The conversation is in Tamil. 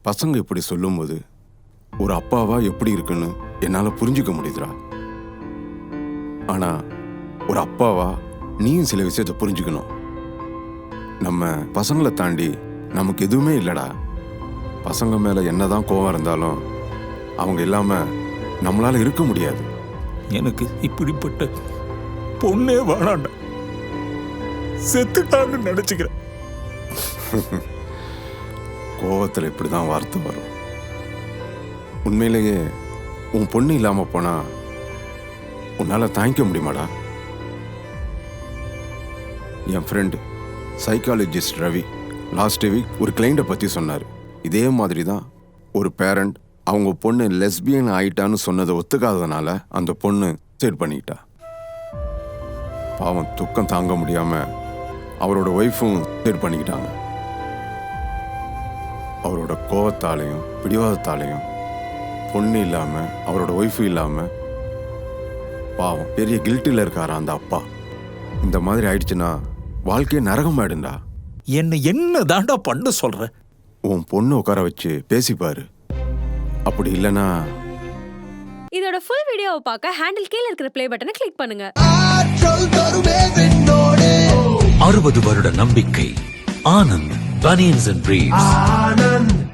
பசங்க இப்படி சொல்லும்போது ஒரு அப்பாவா எப்படி இருக்குன்னு என்னால புரிஞ்சுக்க முடியுதுடா. ஆனா ஒரு அப்பாவா நீயும் சில விஷயத்த புரிஞ்சுக்கணும். நம்ம பசங்களை தாண்டி நமக்கு எதுவுமே இல்லடா. பசங்க மேல என்னதான் கோவம் இருந்தாலும் அவங்க இல்லாம நம்மளால இருக்க முடியாது. எனக்கு இப்படிப்பட்ட பொண்ணே வேணாண்டா, செத்துட்டான்னு நினைச்சுக்கிறேன். கோவத்துல இப்படிதான் வார்த்தை வரும். உண்மையிலேயே உன் பொண்ணு இல்லாம போனா உன்னால தாங்கிக்க முடியுமாடா? என் friend psychologist Ravi last week ஒரு கிளைண்ட்டை பற்றி சொன்னார். இதே மாதிரி தான் ஒரு பேரண்ட் அவங்க பொண்ணு லெஸ்பியன் ஆயிட்டான்னு சொன்னதை ஒத்துக்காததுனால அந்த பொண்ணு சூசைட் பண்ணிக்கிட்டா. பாவம் துக்கம் தாங்க முடியாம அவரோட ஒய்ஃபும் சூசைட் பண்ணிக்கிட்டாங்க. அவரோட கோவத்தாலையும் பிடிவாதத்தாலையும் பொண்ணு இல்லாம அவரோட ஒய்ஃபு இல்லாம பாவம் பெரிய கில்ட்டில் இருக்காரா அந்த அப்பா. இந்த மாதிரி ஆயிடுச்சுன்னா வாழ்க்கையே நரகம் ஆயிடுண்டா. என்ன தாண்டா பண்ண சொல்ற? உன் பொண்ணு உட்கார வச்சு பேசிப்பாரு. அப்படி இல்லைன்னா இதோட ஃபுல் வீடியோவை பார்க்க ஹேண்டில் கீழ இருக்கிற ப்ளே பட்டனை கிளிக் பண்ணுங்க. 60 வருட நம்பிக்கை. Anand banians and briefs.